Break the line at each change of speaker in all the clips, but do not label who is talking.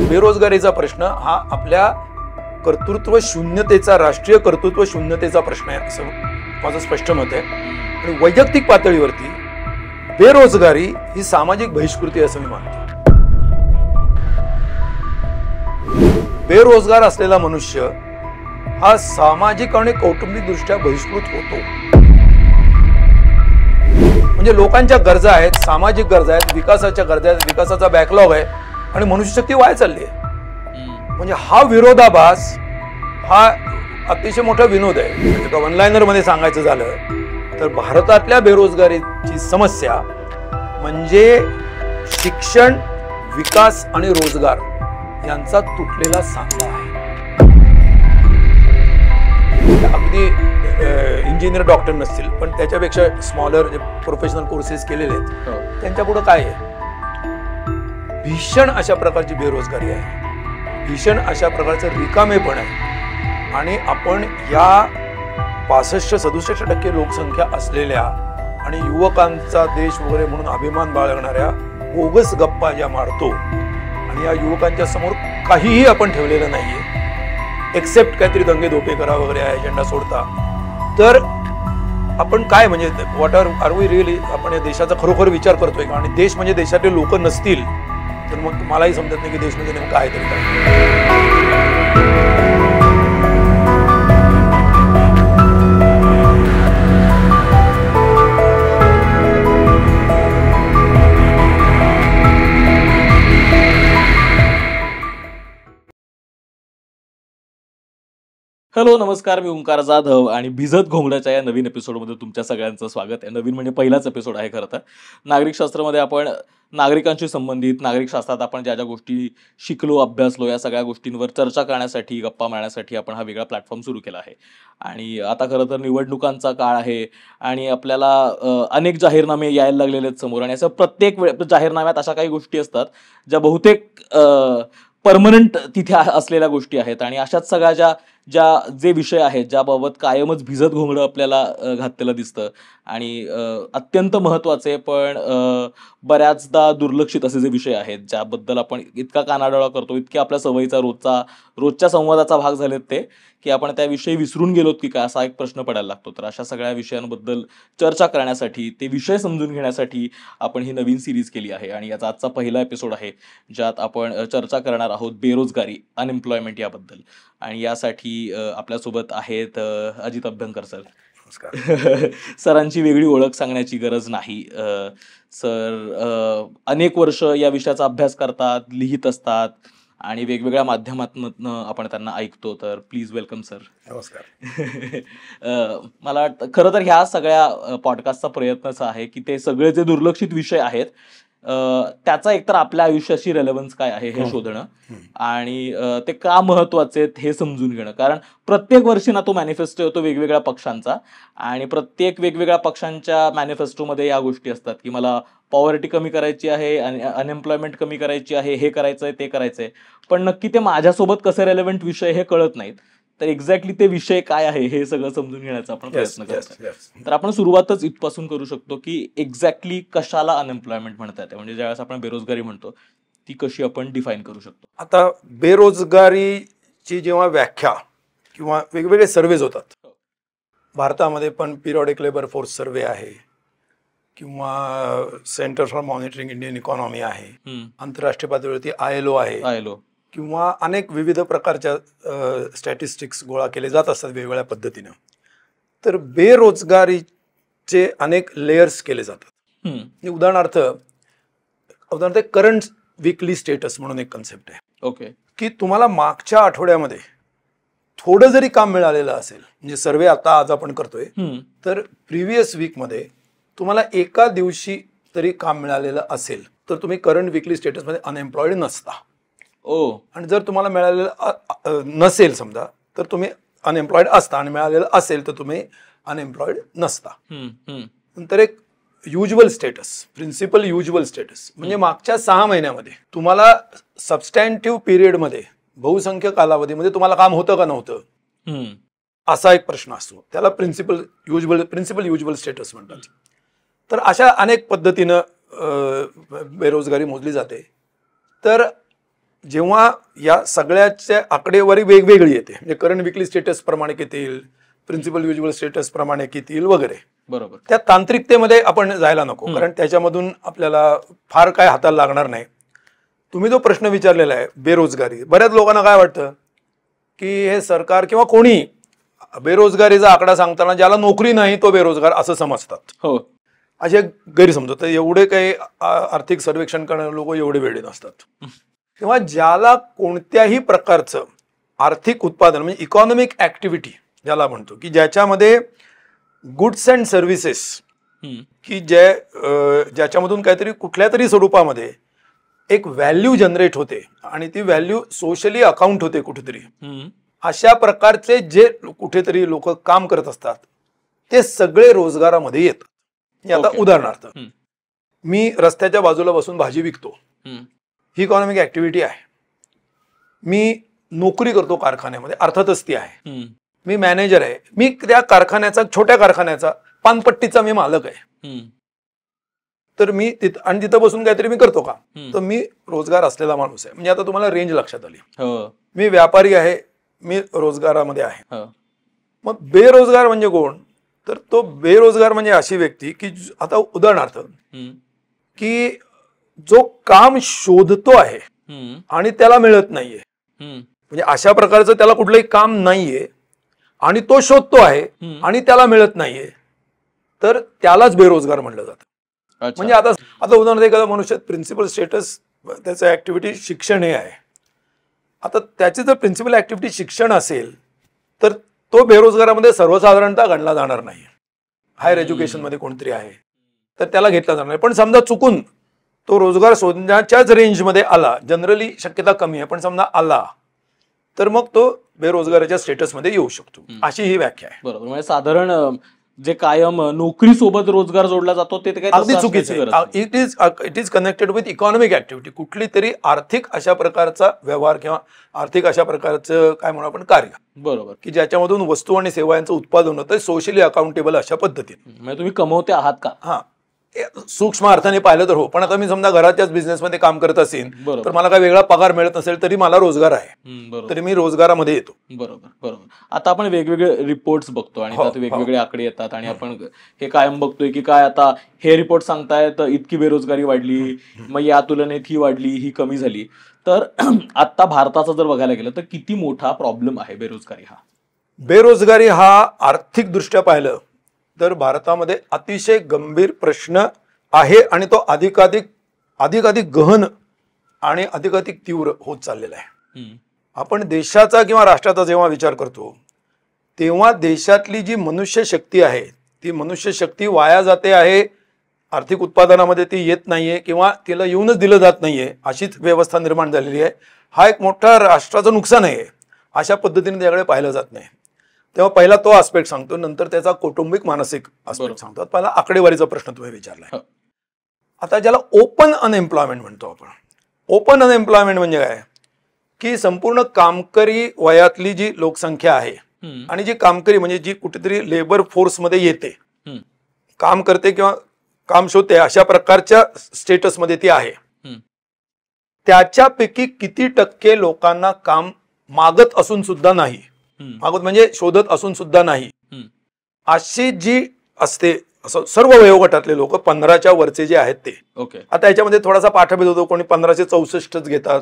बेरोजगारीचा प्रश्न हा आपल्या कर्तृत्व शून्यतेचा, राष्ट्रीय कर्तृत्व शून्यतेचा प्रश्न आहे असं माझं स्पष्ट मत आहे. आणि वैयक्तिक पातळीवरती बेरोजगारी ही सामाजिक बहिष्कृती असं मी मानतो. बेरोजगार असलेला मनुष्य हा सामाजिक आणि कौटुंबिक दृष्ट्या बहिष्कृत होतो. म्हणजे लोकांच्या गरजा आहेत, सामाजिक गरजा आहेत, विकासाच्या गरजा आहेत, विकासाचा बॅकलॉग आहे आणि मनुष्यशक्ती वाया चालली आहे. म्हणजे हा विरोधाभास हा अतिशय मोठा विनोद आहे. एका वनलायनर मध्ये सांगायचं झालं तर भारतातल्या बेरोजगारीची समस्या म्हणजे शिक्षण, विकास आणि रोजगार यांचा तुटलेला सांगा आहे. अगदी इंजिनियर डॉक्टर नसतील पण त्याच्यापेक्षा स्मॉलर जे प्रोफेशनल कोर्सेस केलेले आहेत त्यांच्या पुढे काय आहे? भीषण अशा प्रकारची बेरोजगारी आहे, भीषण अशा प्रकारचं रिकामेपण आहे. आणि आपण या 65-67% लोकसंख्या असलेल्या आणि युवकांचा देश वगैरे म्हणून अभिमान बाळगणाऱ्या बोगस गप्पा ज्या मारतो आणि या युवकांच्या समोर काहीही आपण ठेवलेलं नाहीये एक्सेप्ट काहीतरी दंगे धोके करा वगैरे हा एजेंडा सोडता. तर आपण काय म्हणजे व्हॉट आर वी रिअली, आपण या देशाचा खरोखर विचार करतोय का? आणि देश म्हणजे देशातील लोक नसतील तर मग मलाही समजत नाही की देश म्हणजे नेमकं काय तरी काय.
हॅलो नमस्कार, मी ओंकार जाधव आणि भिजत घोंगड्याच्या या नवीन एपिसोडमध्ये तुमच्या सगळ्यांचं स्वागत आहे. नवीन म्हणजे पहिलाच एपिसोड आहे खरं तर. नागरिकशास्त्रामध्ये आपण नागरिकांशी संबंधित, नागरिकशास्त्रात आपण ज्या ज्या गोष्टी शिकलो, अभ्यासलो, या सगळ्या गोष्टींवर चर्चा करण्यासाठी, गप्पा मारण्यासाठी आपण हा वेगळा प्लॅटफॉर्म सुरू केला आहे. आणि आता खरं तर निवडणुकांचा काळ आहे आणि आपल्याला अनेक जाहीरनामे यायला लागलेले आहेत समोर. आणि असं प्रत्येक जाहीरनाम्यात अशा काही गोष्टी असतात ज्या बहुतेक परमनंट तिथे असलेल्या गोष्टी आहेत. आणि अशाच सगळ्या जे विषय आहेत ज्याबाबत कायमच भिजत घोंगडं आपल्याला घातलेलं दिसतं आणि अत्यंत महत्त्वाचे पण बऱ्याचदा दुर्लक्षित असे जे विषय आहेत ज्याबद्दल आपण इतका कानाडोळा करतो, इतके आपल्या सवयीचा रोजच्या संवादाचा भाग झालेत ते की आपण त्याविषयी विसरून गेलोत की काय, असा एक प्रश्न पडायला लागतो. तर अशा सगळ्या विषयांबद्दल चर्चा करण्यासाठी, ते विषय समजून घेण्यासाठी आपण ही नवीन सिरीज केली आहे. आणि याचा आजचा पहिला एपिसोड आहे ज्यात आपण चर्चा करणार आहोत बेरोजगारी, अनएम्प्लॉयमेंट याबद्दल. आणि यासाठी आपल्यासोबत आहेत अजित अभ्यंकर सर.
नमस्कार.
सरांची वेगळी ओळख सांगण्याची गरज नाही. सर अनेक वर्ष या विषयाचा अभ्यास करतात, लिहित असतात आणि वेगवेगळ्या माध्यमातून आपण त्यांना ऐकतो. तर प्लीज वेलकम सर.
नमस्कार.
मला वाटतं खरं तर ह्या सगळ्या पॉडकास्टचा प्रयत्नच आहे की ते सगळे जे दुर्लक्षित विषय आहेत त्याचा एकतर आपल्या आयुष्याशी रेलेव्हन्स काय आहे हे शोधणं आणि ते का महत्वाचे आहेत हे समजून घेणं. कारण प्रत्येक वर्षी ना तो मॅनिफेस्टो येतो वेगवेगळ्या पक्षांचा आणि प्रत्येक वेगवेगळ्या पक्षांच्या मॅनिफेस्टोमध्ये या गोष्टी असतात की मला पॉवर्टी कमी करायची आहे, अनएम्प्लॉयमेंट कमी करायची आहे, हे करायचंय ते करायचंय. पण नक्की ते माझ्यासोबत कसे रेलेव्हंट विषय हे कळत नाहीत. तर एक्झॅक्टली ते विषय काय आहे हे सगळं समजून घेण्याचा आपण प्रयत्न करतो. तर आपण सुरुवातच इथपासून करू शकतो की एक्झॅक्टली कशाला अनएम्प्लॉयमेंट म्हणता येते, म्हणजे ज्यावेळेस आपण बेरोजगारी म्हणतो ती कशी आपण डिफाईन करू शकतो.
आता बेरोजगारीची जेव्हा व्याख्या किंवा वेगवेगळे सर्वेज होतात भारतामध्ये, पण पिरियॉडिक लेबर फोर्स सर्वे आहे किंवा centre for monitoring Indian economy आहे, आंतरराष्ट्रीय पातळीवरती ILO आहे, किंवा अनेक विविध प्रकारच्या स्टॅटिस्टिक्स गोळा केले जात असतात वेगवेगळ्या पद्धतीनं. तर बेरोजगारीचे अनेक लेयर्स केले जातात. उदाहरणार्थ करंट वीकली स्टेटस म्हणून एक कन्सेप्ट आहे.
ओके. की
तुम्हाला मागच्या आठवड्यामध्ये थोडं जरी काम मिळालेलं असेल, म्हणजे सर्वे आता आज आपण करतोय, तर प्रिव्हियस वीकमध्ये तुम्हाला एका दिवशी तरी काम मिळालेलं असेल तर तुम्ही करंट वीकली स्टेटसमध्ये अनएम्प्लॉईड नसता. आणि जर तुम्हाला मिळालेलं नसेल समजा तर तुम्ही अनएम्प्लॉईड असता, आणि मिळालेलं असेल तर तुम्ही अनएम्प्लॉईड नसता. नंतर एक usual status, principal usual status, म्हणजे मागच्या 6 महिन्यामध्ये तुम्हाला सबस्टॅन्टिव्ह पिरियडमध्ये, बहुसंख्य कालावधीमध्ये तुम्हाला काम होतं का नव्हतं, असा एक प्रश्न असतो. त्याला प्रिन्सिपल युज्युअल स्टेटस म्हणतात. तर अशा अनेक पद्धतीनं बेरोजगारी मोजली जाते. तर जेव्हा या सगळ्याच्या आकडेवारी वेगवेगळी येते, म्हणजे करंट विकली स्टेटस प्रमाणे किती येईल, प्रिन्सिपल युज्युअल स्टेटस प्रमाणे किती येईल वगैरे,
बरोबर,
त्या तांत्रिकतेमध्ये आपण जायला नको, कारण त्याच्यामधून आपल्याला फार काय हाताला लागणार नाही. तुम्ही जो प्रश्न विचारलेला आहे बेरोजगारी, बऱ्याच लोकांना काय वाटतं की हे सरकार किंवा कोणी बेरोजगारीचा आकडा सांगताना ज्याला नोकरी नाही तो बेरोजगार असं समजतात.
हो,
असे गैरसमज. तर एवढे काही आर्थिक सर्वेक्षण करणारे लोक एवढे वेळे नसतात. तेव्हा ज्याला कोणत्याही प्रकारचं आर्थिक उत्पादन म्हणजे इकॉनॉमिक ऍक्टिव्हिटी ज्याला म्हणतो, की ज्याच्यामध्ये गुड्स अँड सर्व्हिसेस, की ज्याच्यामधून काहीतरी कुठल्या तरी स्वरूपामध्ये एक व्हॅल्यू जनरेट होते आणि ती व्हॅल्यू सोशली अकाउंट होते कुठेतरी, अशा प्रकारचे जे कुठेतरी लोक काम करत असतात ते सगळे रोजगारामध्ये येतात. आता उदाहरणार्थ मी रस्त्याच्या बाजूला बसून भाजी विकतो, ही इकॉनॉमिक ऍक्टिव्हिटी आहे. मी नोकरी करतो कारखान्यामध्ये, अर्थातच ती आहे. मी मॅनेजर आहे, मी त्या कारखान्याचा, छोट्या कारखान्याचा, पानपट्टीचा मी मालक आहे. तर मी तिथं बसून काहीतरी मी करतो का, तर मी रोजगार असलेला माणूस आहे. म्हणजे आता तुम्हाला रेंज लक्षात आली. मी व्यापारी आहे, मी रोजगारामध्ये आहे. मग बेरोजगार म्हणजे कोण, तर तो बेरोजगार म्हणजे अशी व्यक्ती की आता उदाहरणार्थ की जो काम शोधतो आहे आणि त्याला मिळत नाहीये, म्हणजे अशा प्रकारचं त्याला कुठलंही काम नाहीये आणि तो शोधतो आहे आणि त्याला मिळत नाहीये, तर त्यालाच बेरोजगार म्हणलं जातं. म्हणजे आता उदाहरणार्थ एखादा मनुष्य प्रिन्सिपल स्टेटस त्याचं ऍक्टिव्हिटी शिक्षण हे आहे. आता त्याची जर प्रिन्सिपल ऍक्टिव्हिटी शिक्षण असेल तर तो बेरोजगारामध्ये सर्वसाधारणतः गणला जाणार नाही. हायर एज्युकेशन मध्ये कोणतरी आहे तर त्याला घेतला जाणार नाही. पण समजा चुकून तो रोजगार शोधण्याच्याच रेंजमध्ये आला, जनरली शक्यता कमी आहे, पण समजा आला तर मग तो बेरोजगाराच्या स्टेटसमध्ये येऊ शकतो, अशी ही व्याख्या आहे.
बरोबर. म्हणजे साधारण जे कायम नोकरी सोबत रोजगार जोडला जातो ते काही
अगदी चुकीचं आहे. It is connected with economic activity, कुठली तरी आर्थिक अशा प्रकारचा व्यवहार किंवा आर्थिक अशा प्रकारचं काय म्हणू आपण कार्य,
बरोबर,
की ज्याच्यामधून वस्तू आणि सेवांचं उत्पादन होतं सोशली अकाउंटेबल अशा पद्धतीने.
म्हणजे तुम्ही कमवते आहात का,
हा, सूक्ष्म अर्थाने पाहिलं तर हो. पण आता मी समजा घराच्याच बिझनेसमध्ये काम करत असेल तर मला काही वेगळा पगार मिळत नसेल तरी मला रोजगार आहे, तरी मी रोजगारामध्ये येतो.
बरोबर बरोबर. आता आपण वेगवेगळे रिपोर्ट्स बघतो आणि त्यात वेगवेगळे आकडे येतात आणि आपण हे कायम बघतोय की काय आता हे रिपोर्ट सांगतायत इतकी बेरोजगारी वाढली, मग या तुलनेत ही वाढली, ही कमी झाली. तर आता भारताचा जर बघायला गेलं तर किती मोठा प्रॉब्लेम आहे बेरोजगारी हा.
बेरोजगारी हा आर्थिक दृष्ट्या पाहिलं तर भारतामध्ये अतिशय गंभीर प्रश्न आहे आणि तो अधिकाधिक गहन आणि अधिकाधिक तीव्र होत चाललेला आहे. आपण देशाचा किंवा राष्ट्राचा जेव्हा विचार करतो तेव्हा देशातली जी मनुष्य शक्ती आहे ती मनुष्य शक्ती वाया जाते आहे, आर्थिक उत्पादनामध्ये ती येत नाहीये किंवा तिला येऊनच दिलं जात नाहीये, अशीच व्यवस्था निर्माण झालेली आहे. हा एक मोठा राष्ट्राचं नुकसान आहे. अशा पद्धतीने त्याकडे पाहिलं जात नाही. तेव्हा पहिला तो आस्पेक्ट सांगतो, नंतर त्याचा कौटुंबिक मानसिक आस्पेक्ट सांगतो. पहिला आकडेवारीचा प्रश्न तुम्ही विचारलाय. आता ज्याला ओपन अनएम्प्लॉयमेंट म्हणतो आपण. ओपन अनएम्प्लॉयमेंट म्हणजे काय, की संपूर्ण कामकरी वयातली जी लोकसंख्या आहे आणि जी कामकरी म्हणजे जी कुठेतरी लेबर फोर्समध्ये येते, काम करते किंवा काम शोधते, अशा प्रकारच्या स्टेटसमध्ये ती आहे, त्याच्यापैकी किती टक्के लोकांना काम मागत असून सुद्धा नाही, मागत म्हणजे शोधत असून सुद्धा नाही, अशी जी असते सर्व वयोगटातले लोक 15च्या वरचे जे आहेत ते. आता याच्यामध्ये थोडासा पाठभेद होतो, कोणी 1564 घेतात,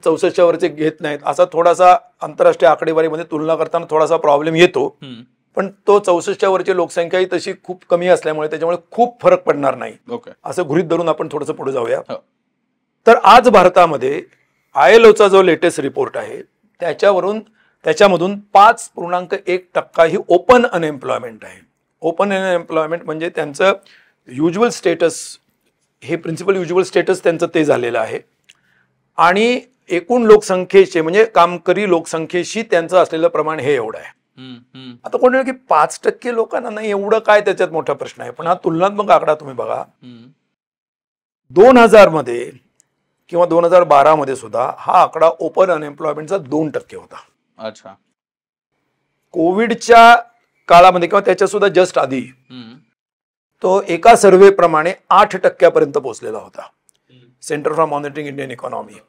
64च्या वरचे घेत नाहीत, असा थोडासा आंतरराष्ट्रीय आकडेवारीमध्ये तुलना करताना थोडासा प्रॉब्लेम येतो. पण तो 64च्या वरची लोकसंख्या ही तशी खूप कमी असल्यामुळे त्याच्यामुळे खूप फरक पडणार नाही असं गृहीत धरून आपण थोडंसं पुढे जाऊया. तर आज भारतामध्ये ILOचा जो लेटेस्ट रिपोर्ट आहे त्याच्यामधून 5.1% ही ओपन अनएम्प्लॉयमेंट आहे. ओपन अनएम्प्लॉयमेंट म्हणजे त्यांचं युज्युअल स्टेटस, हे प्रिन्सिपल युज्युअल स्टेटस त्यांचं ते झालेलं आहे आणि एकूण लोकसंख्येचे म्हणजे कामकरी लोकसंख्येशी त्यांचं असलेलं प्रमाण हे एवढं आहे. आता कोणी की 5% लोकांना नाही, एवढं काय त्याच्यात मोठा प्रश्न आहे. पण हा तुलनात्मक आकडा तुम्ही बघा, 2000 मध्ये किंवा 2012 मध्ये सुद्धा हा आकडा ओपन अनएम्प्लॉयमेंटचा 2% होता.
अच्छा.
कोविडच्या काळामध्ये किंवा त्याच्या सुद्धा जस्ट आधी तो एका सर्व्हे प्रमाणे 8% पर्यंत पोहोचलेला होता, centre for monitoring Indian economy.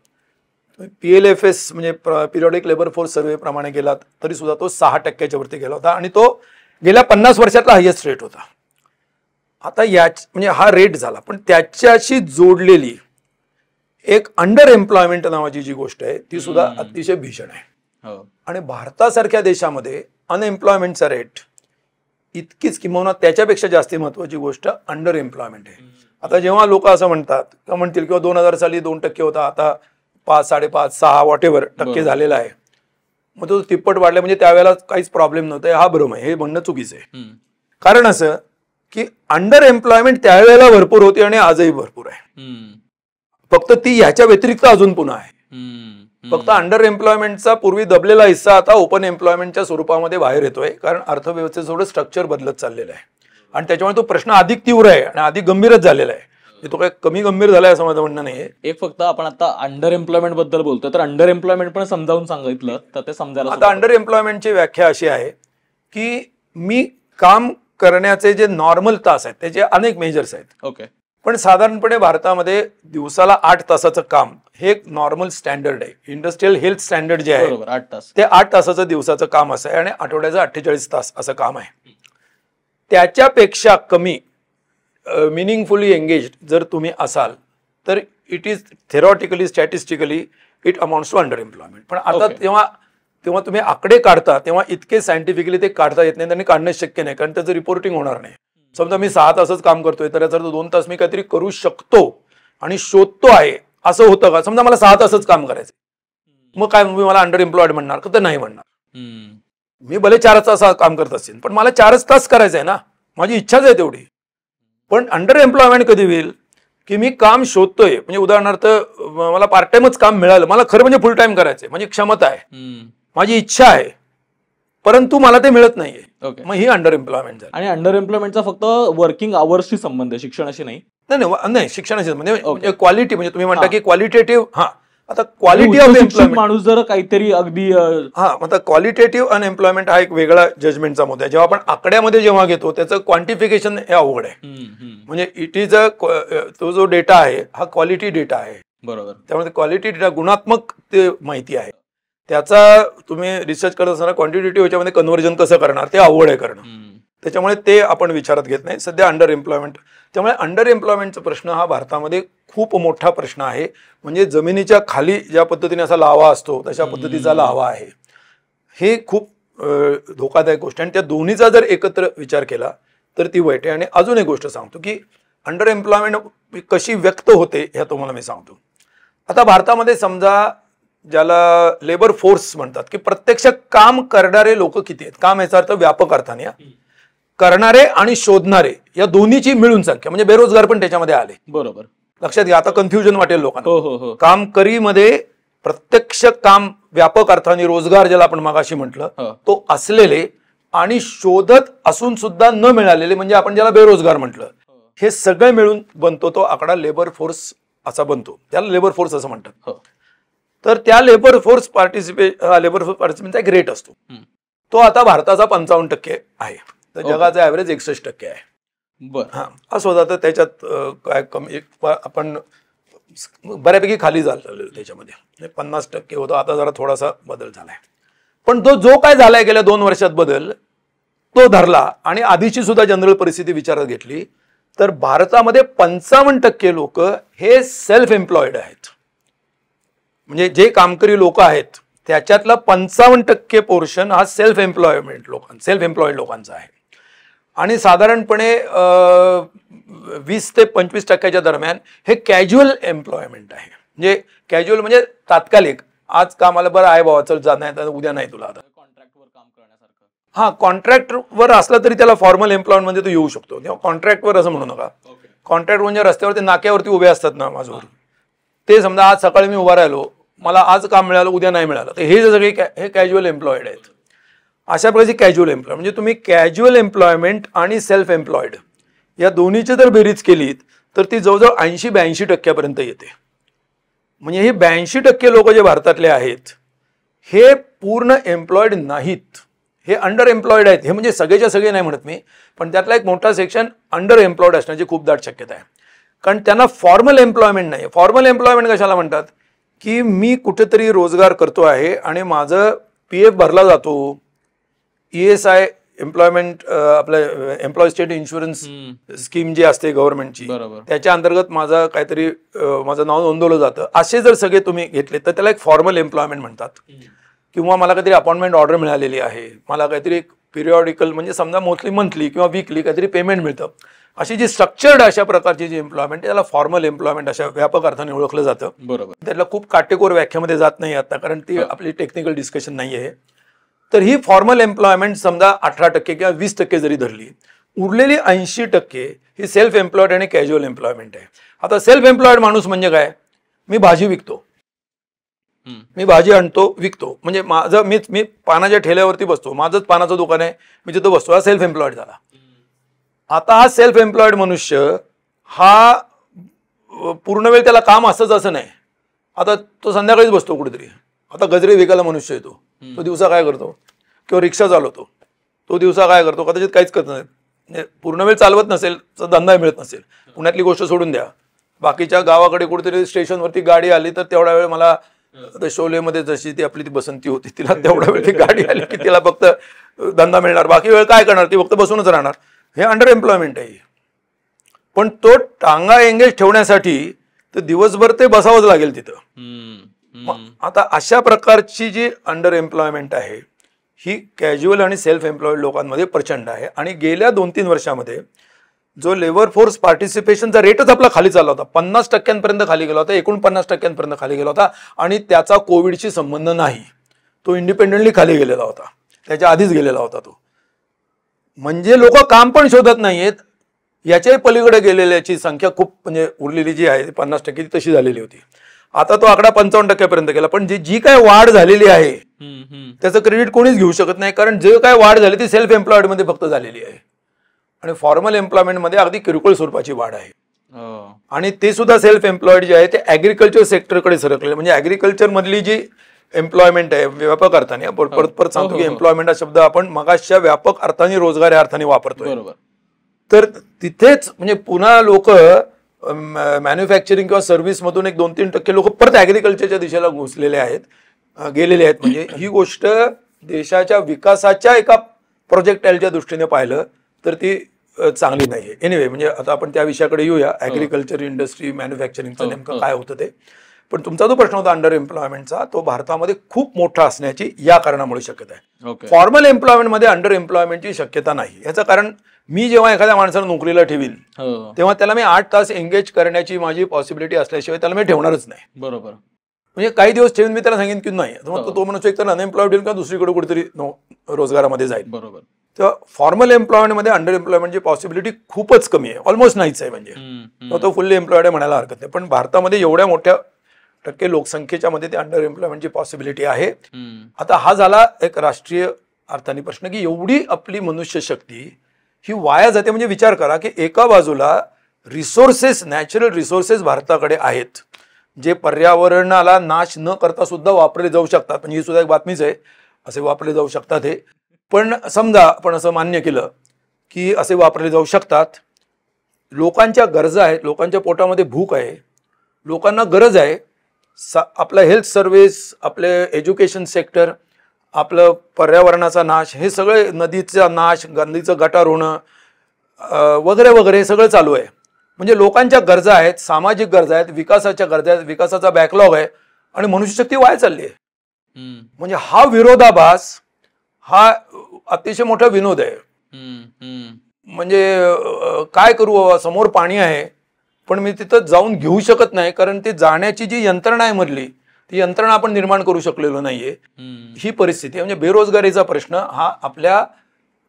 PLFS म्हणजे पिरियॉडिक लेबर फोर्स सर्व्हे प्रमाणे गेलात तरी सुद्धा तो 6% वरती गेला होता आणि तो गेल्या 50 वर्षातला हायेस्ट रेट होता. आता म्हणजे हा रेट झाला, पण त्याच्याशी जोडलेली एक अंडर एम्प्लॉयमेंट नावाची जी गोष्ट आहे ती सुद्धा अतिशय भीषण आहे. आणि भारतासारख्या देशामध्ये अनएम्प्लॉयमेंटचा रेट इतकीच किंवा त्याच्यापेक्षा जास्त महत्वाची गोष्ट अंडर एम्प्लॉयमेंट आहे. आता जेव्हा लोक असं म्हणतात किंवा म्हणतील किंवा 2000 साली 2% होता, आता 5, 5.5, 6 वॉटेवर टक्के झालेला आहे, मग तो तिप्पट वाढला म्हणजे त्यावेळेला काहीच प्रॉब्लेम नव्हता, हा भ्रम आहे. हे म्हणणं चुकीचं आहे. कारण असं की अंडर एम्प्लॉयमेंट त्यावेळेला भरपूर होती आणि आजही भरपूर आहे. फक्त ती ह्याच्या व्यतिरिक्त अजून पुन्हा आहे. फक्त अंडर एम्प्लॉयमेंटचा पूर्वी दबलेला हिस्सा आता ओपन एम्प्लॉयमेंटच्या स्वरूपामध्ये बाहेर येतोय, कारण अर्थव्यवस्थेचं थोडं स्ट्रक्चर बदलत चाललेलं आहे आणि त्याच्यामुळे तो प्रश्न अधिक तीव्र आहे आणि अधिक गंभीरच झालेला आहे. तो काही कमी गंभीर झालाय असं माझं म्हणणं नाहीये.
एक फक्त आपण आता अंडर एम्प्लॉयमेंट बद्दल बोलतोय, तर अंडर एम्प्लॉयमेंट पण समजावून सांगितलं तर ते समजायला.
आता अंडर एम्प्लॉयमेंटची व्याख्या अशी आहे की मी काम करण्याचे जे नॉर्मल तास आहेत त्याचे अनेक मेजर्स आहेत.
ओके.
पण साधारणपणे भारतामध्ये दिवसाला 8 तासाचं काम हे एक नॉर्मल स्टँडर्ड आहे. इंडस्ट्रियल हेल्थ स्टँडर्ड जे आहे
8 तास,
ते 8 तासाचं दिवसाचं काम असं आहे आणि आठवड्याचं 48 तास असं काम आहे. त्याच्यापेक्षा कमी मिनिंगफुली एंगेज्ड जर तुम्ही असाल तर it is theoretically statistically it amounts to underemployment. पण आता तेव्हा तुम्ही आकडे काढता तेव्हा इतके सायंटिफिकली ते काढता येत नाही, त्यांनी काढणं शक्य नाही, कारण त्याचं रिपोर्टिंग होणार नाही. समजा मी 6 तासच काम करतोय तर याचा 2 तास मी काहीतरी करू शकतो आणि शोधतो आहे, असं होतं का? समजा मला 6 तासच काम करायचं, मग काय तुम्ही मला अंडर एम्प्लॉयड म्हणणार का? तर नाही म्हणणार. मी भले 4 तास काम करत असेल पण मला 4च तास करायचं आहे ना, माझी इच्छाच आहे तेवढी. पण अंडर एम्प्लॉयमेंट कधी होईल की मी काम शोधतोय, म्हणजे उदाहरणार्थ मला पार्ट टाइमच काम मिळालं, मला खरं म्हणजे फुल टाइम करायचंय, माझी क्षमता आहे, माझी इच्छा आहे, परंतु मला ते मिळत नाहीये. मग ही अंडर एम्प्लॉयमेंट झाली.
आणि अंडर एम्प्लॉयमेंटचा फक्त वर्किंग आवर्सशी संबंध आहे, शिक्षणाशी नाही.
नाही शिक्षणाशी म्हणजे क्वालिटी, म्हणजे तुम्ही म्हणता की क्वालिटेटिव्ह. हा, आता क्वालिटी ऑफ एम्प्लॉयमेंट
माणूस जर काहीतरी अगदी
आता क्वालिटेटिव्ह अनएम्प्लॉयमेंट हा एक वेगळा जजमेंटचा मुद्दा आहे. जेव्हा आपण आकड्यामध्ये जेव्हा घेतो त्याचं क्वांटिफिकेशन हे अवघड आहे. म्हणजे इट इज तो जो डेटा आहे हा क्वालिटी डेटा आहे.
बरोबर.
त्यामुळे क्वालिटी डेटा गुणात्मक ते माहिती आहे, त्याचा तुम्ही रिसर्च करत असताना क्वांटिटेटिव्ह याच्यामध्ये कन्व्हर्जन कसं करणार ते अवघड आहे करणं. त्याच्यामुळे ते आपण विचारात घेत नाही सध्या अंडर एम्प्लॉयमेंट. त्यामुळे अंडर एम्प्लॉयमेंटचा प्रश्न हा भारतामध्ये खूप मोठा प्रश्न आहे. म्हणजे जमिनीच्या खाली ज्या पद्धतीने असा लावा असतो तशा पद्धतीचा लावा आहे. हे खूप धोकादायक गोष्ट आहे आणि त्या दोन्हीचा जर एकत्र विचार केला तर ती वाईट आहे. आणि अजून एक गोष्ट सांगतो की अंडर एम्प्लॉयमेंट कशी व्यक्त होते ह्या तुम्हाला मी सांगतो. आता भारतामध्ये समजा ज्याला लेबर फोर्स म्हणतात की प्रत्यक्ष काम करणारे लोक किती आहेत, काम याचा अर्थ व्यापक अर्थाने करणारे आणि शोधणारे या दोन्हीची मिळून संख्या, म्हणजे बेरोजगार पण त्याच्यामध्ये आले.
बरोबर.
लक्षात घ्या, आता कन्फ्युजन वाटेल लोकांना.
हो.
काम करीमध्ये प्रत्यक्ष काम व्यापक अर्थाने रोजगार ज्याला आपण मगाशी म्हटलं तो असलेले आणि शोधत असून सुद्धा न मिळालेले, म्हणजे आपण ज्याला बेरोजगार म्हटलं, हे सगळे मिळून बनतो तो आकडा लेबर फोर्स असा बनतो. त्याला लेबर फोर्स असं म्हणतात. तर त्या लेबर फोर्स पार्टिसिपेंटचा एक रेट असतो. तो आता भारताचा 55% आहे, तर जगाचा ऍव्हरेज 61% आहे.
हा,
असं होता. तर त्याच्यात काय कमी आपण बऱ्यापैकी खाली झालं, त्याच्यामध्ये 50% होतं. आता जरा थोडासा बदल झालाय, पण तो जो काय झालाय गेल्या 2 वर्षात बदल तो धरला आणि आधीची सुद्धा जनरल परिस्थिती विचारात घेतली तर भारतामध्ये 55% लोक हे सेल्फ एम्प्लॉयड आहेत. म्हणजे जे कामकरी लोक आहेत त्याच्यातला 55% पोर्शन हा सेल्फ एम्प्लॉयड लोकांचा आहे. आणि साधारणपणे 20 ते 25% दरम्यान हे कॅज्युअल एम्प्लॉयमेंट आहे. म्हणजे कॅज्युअल म्हणजे तात्कालिक, आज कामाला बरं आहे बाबा, चल जा, नाही उद्या नाही तुला, आता
कॉन्ट्रॅक्टवर काम करण्यासारखं.
हा, कॉन्ट्रॅक्टवर असला तरी त्याला फॉर्मल एम्प्लॉयमेंट मध्ये तो येऊ शकतो. तेव्हा कॉन्ट्रॅक्टवर असं म्हणू नका. कॉन्ट्रॅक्ट म्हणजे रस्त्यावरती नाक्यावरती उभे असतात ना माझ्यावर, ते समजा आज सकाळी मी उभा राहिलो, मला आज काम मिळालं उद्या नाही मिळालं, तर हे सगळे हे कॅज्युअल एम्प्लॉयड आहेत. अशा प्रकारची कॅज्युअल एम्प्लॉय म्हणजे तुम्ही कॅज्युअल एम्प्लॉयमेंट आणि सेल्फ एम्प्लॉयड या दोन्हीची जर बेरीज केलीत तर ती जवळजवळ 80-82% येते. म्हणजे हे 82% लोक जे भारतातले आहेत हे पूर्ण एम्प्लॉयड नाहीत, हे अंडर एम्प्लॉयड आहेत. हे म्हणजे सगळेच्या सगळे नाही म्हणत मी, पण त्यातला एक मोठा सेक्शन अंडर एम्प्लॉयड असण्याची खूप दाट शक्यता आहे, कारण त्यांना फॉर्मल एम्प्लॉयमेंट नाही. फॉर्मल एम्प्लॉयमेंट कशाला म्हणतात की मी कुठेतरी रोजगार करतो आहे आणि माझं PF भरला जातो, ESI एम्प्लॉयमेंट आपलं एम्प्लॉय स्टेट इन्शुरन्स स्कीम जी असते गव्हर्नमेंटची, त्याच्या अंतर्गत माझं काहीतरी माझं नाव नोंदवलं जातं. असे जर सगळे तुम्ही घेतले तर त्याला एक फॉर्मल एम्प्लॉयमेंट म्हणतात. किंवा मला काहीतरी अपॉइंटमेंट ऑर्डर मिळालेली आहे, मला काहीतरी एक पिरियॉडिकल म्हणजे समजा मोस्टली मंथली किंवा वीकली काहीतरी पेमेंट मिळतं, अशी जी स्ट्रक्चर्ड अशा प्रकारची जी एम्प्लॉयमेंट त्याला फॉर्मल एम्प्लॉयमेंट अशा व्यापक अर्थाने ओळखलं जातं.
बरोबर.
त्याला खूप काटेकोर व्याख्यामध्ये जात नाही आता, कारण ती आपली टेक्निकल डिस्कशन नाही आहे. तर ही फॉर्मल एम्प्लॉयमेंट समजा 18% किंवा 20% जरी धरली, उरलेली 80% ही सेल्फ एम्प्लॉयड आणि कॅज्युअल एम्प्लॉयमेंट आहे. आता सेल्फ एम्प्लॉयड माणूस म्हणजे काय, मी भाजी विकतो, मी भाजी आणतो विकतो, म्हणजे माझं मी पानाच्या ठेल्यावरती बसतो, माझंच पानाचं दुकान आहे, मी तिथं बसतो, हा सेल्फ एम्प्लॉयड झाला. आता हा सेल्फ एम्प्लॉयड मनुष्य हा पूर्ण वेळ त्याला काम असंच असं नाही. आता तो संध्याकाळीच बसतो कुठेतरी. आता गजरे विकायला मनुष्य येतो, तो दिवसा काय करतो, किंवा रिक्षा चालवतो, तो दिवसा काय करतो, कदाचित काहीच करत नाही, म्हणजे पूर्ण वेळ चालवत नसेल तर धंदा मिळत नसेल. पुण्यातली गोष्ट सोडून द्या, बाकीच्या गावाकडे कुठेतरी स्टेशनवरती गाडी आली तर तेवढा वेळ मला शोलेमध्ये जशी ती आपली ती बसंती होती, तिला तेवढा वेळ ती गाडी आली की तिला फक्त धंदा मिळणार, बाकी वेळ काय करणार, ती फक्त बसूनच राहणार. हे अंडर एम्प्लॉयमेंट आहे. पण तो टांगा एंगेज ठेवण्यासाठी तर दिवसभर ते बसावंच लागेल तिथं. आता अशा प्रकारची जी अंडर एम्प्लॉयमेंट आहे ही कॅज्युअल आणि सेल्फ एम्प्लॉईड लोकांमध्ये प्रचंड आहे. आणि गेल्या 2-3 वर्षामध्ये जो लेबर फोर्स पार्टिसिपेशनचा रेटच आपला खाली चालला होता, 50% खाली गेला होता, 49% खाली गेला होता. आणि त्याचा कोविडशी संबंध नाही, तो इंडिपेंडेंटली खाली गेलेला होता, त्याच्या आधीच गेलेला होता तो. म्हणजे लोक काम पण शोधत नाहीयेत, याच्याही पलीकडे गेलेल्याची संख्या खूप, म्हणजे उरलेली जी आहे 50% ती तशी झालेली होती. आता तो आकडा 55% गेला. पण जी काय वाढ झालेली आहे त्याचं क्रेडिट कोणीच घेऊ शकत नाही, कारण जे काय वाढ झाली ती सेल्फ एम्प्लॉयड मध्ये फक्त झालेली आहे. आणि फॉर्मल एम्प्लॉयमेंट मध्ये अगदी किरकोळ स्वरूपाची वाढ आहे. आणि ते सुद्धा सेल्फ एम्प्लॉयड जे आहे ते ऍग्रिकल्चर सेक्टरकडे सरकले. म्हणजे ऍग्रिकल्चर मधली जी एम्प्लॉयमेंट आहे व्यापक अर्थाने, परत सांगतो की एम्प्लॉयमेंट हा शब्द आपण मगाशच्या व्यापक अर्थाने रोजगार या अर्थाने वापरतोय. तर तिथेच म्हणजे पुन्हा लोक मॅन्युफॅक्चरिंग किंवा सर्व्हिस मधून एक 2-3% लोक परत ऍग्रिकल्चरच्या दिशेला घुसलेले आहेत, गेलेले आहेत. म्हणजे ही गोष्ट देशाच्या विकासाच्या एका प्रोजेक्टाईलच्या दृष्टीने पाहिलं तर ती चांगली नाहीये. एनिवे, म्हणजे आता आपण त्या विषयाकडे येऊया, ऍग्रिकल्चर इंडस्ट्री मॅन्युफॅक्चरिंगचं नेमकं काय होतं ते. पण तुमचा जो प्रश्न होता अंडर एम्प्लॉयमेंटचा, तो भारतामध्ये खूप मोठा असण्याची या कारणामुळे शक्यता आहे. फॉर्मल एम्प्लॉयमेंटमध्ये अंडर एम्प्लॉयमेंटची शक्यता नाही. याचं कारण मी जेव्हा एखाद्या माणसाला नोकरीला ठेवीन तेव्हा त्याला मी 8 तास एंगेज करण्याची माझी पॉसिबिलिटी असल्याशिवाय त्याला मी ठेवणारच नाही.
बरोबर.
म्हणजे काही दिवस ठेवून मी त्याला सांगेन की नाही, तो म्हणतो एक तर अनएम्प्लॉयड होईल किंवा दुसरीकडे कुठेतरी रोजगारामध्ये जाईल.
बरोबर.
तेव्हा फॉर्मल एम्प्लॉयमेंटमध्ये अंडर एम्प्लॉयमेंटची पॉसिबिलिटी खूपच कमी आहे, ऑलमोस्ट नाहीच आहे. म्हणजे तो फुल्ली एम्प्लॉयड आहे म्हणायला हरकत नाही. पण भारतामध्ये एवढ्या मोठ्या टक्के लोकसंख्येच्या मध्ये ते अंडर एम्प्लॉयमेंटची पॉसिबिलिटी आहे. आता हा झाला एक राष्ट्रीय अर्थाने प्रश्न की एवढी आपली मनुष्य शक्ती ही वाया जाते. म्हणजे विचार करा की एका बाजूला रिसोर्सेस, नॅचरल रिसोर्सेस भारताकडे आहेत जे पर्यावरणाला नाश न करता सुद्धा वापरले जाऊ शकतात. म्हणजे ही सुद्धा एक बातमीच आहे, असे वापरले जाऊ शकतात हे. पण समजा आपण असं मान्य केलं की असे वापरले जाऊ शकतात, लोकांच्या गरजा आहेत, लोकांच्या पोटामध्ये भूक आहे, लोकांना गरज आहे, आपलं हेल्थ सर्व्हिस, आपले एज्युकेशन सेक्टर, आपलं पर्यावरणाचा नाश, हे सगळे नदीचा नाश, नदीचं गटार होणं वगैरे वगैरे हे सगळं चालू आहे. म्हणजे लोकांच्या गरजा आहेत, सामाजिक गरजा आहेत, विकासाच्या गरजा आहेत, विकासाचा बॅकलॉग आहे आणि मनुष्यशक्ती वाया चालली आहे. म्हणजे हा विरोधाभास हा अतिशय मोठा विनोद आहे. म्हणजे काय करू, समोर पाणी आहे पण मी तिथं जाऊन घेऊ शकत नाही, कारण ती जाण्याची जी यंत्रणा आहे मधली, ती यंत्रणा आपण निर्माण करू शकलेलो नाहीये. ही परिस्थिती आहे. म्हणजे बेरोजगारीचा प्रश्न हा आपल्या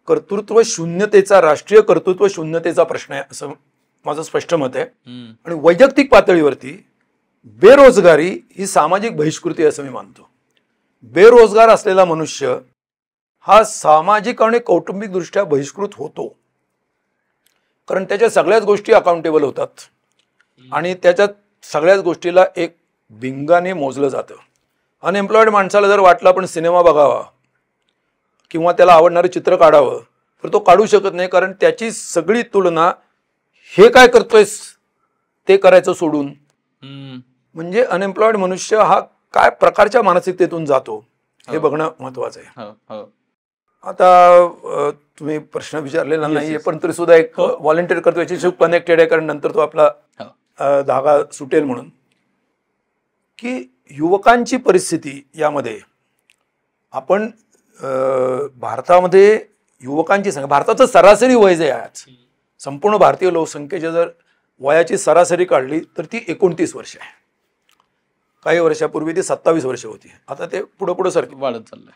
कर्तृत्व शून्यतेचा, राष्ट्रीय कर्तृत्व शून्यतेचा प्रश्न आहे असं माझं स्पष्ट मत आहे. आणि वैयक्तिक पातळीवरती बेरोजगारी ही सामाजिक बहिष्कृती असं मी मानतो. बेरोजगार असलेला मनुष्य हा सामाजिक आणि कौटुंबिक दृष्ट्या बहिष्कृत होतो, कारण त्याच्या सगळ्याच गोष्टी अकाउंटेबल होतात आणि त्याच्यात सगळ्याच गोष्टीला एक भिंगाने मोजलं जातं. अनएम्प्लॉयड माणसाला जर वाटलं आपण सिनेमा बघावा किंवा त्याला आवडणारं चित्र काढावं तर तो काढू शकत नाही, कारण त्याची सगळी तुलना हे काय करतोयस ते करायचं सोडून. म्हणजे अनएम्प्लॉयड मनुष्य हा काय प्रकारच्या मानसिकतेतून जातो हे बघणं महत्वाचं आहे. आता तुम्ही प्रश्न विचारलेला नाहीये, पण तरी सुद्धा एक व्हॉलंटिअर करतो, याची कनेक्टेड आहे, कारण नंतर तो आपला धागा सुटेल म्हणून, की युवकांची परिस्थिती यामध्ये आपण भारतामध्ये युवकांची संख्या, भारताचं सरासरी वय जे आहे आज संपूर्ण भारतीय लोकसंख्येच्या जर वयाची सरासरी काढली तर ती 29 वर्ष आहे. काही वर्षापूर्वी ती 27 वर्ष होती. आता ते पुढे सारखी
वाढत चाललंय.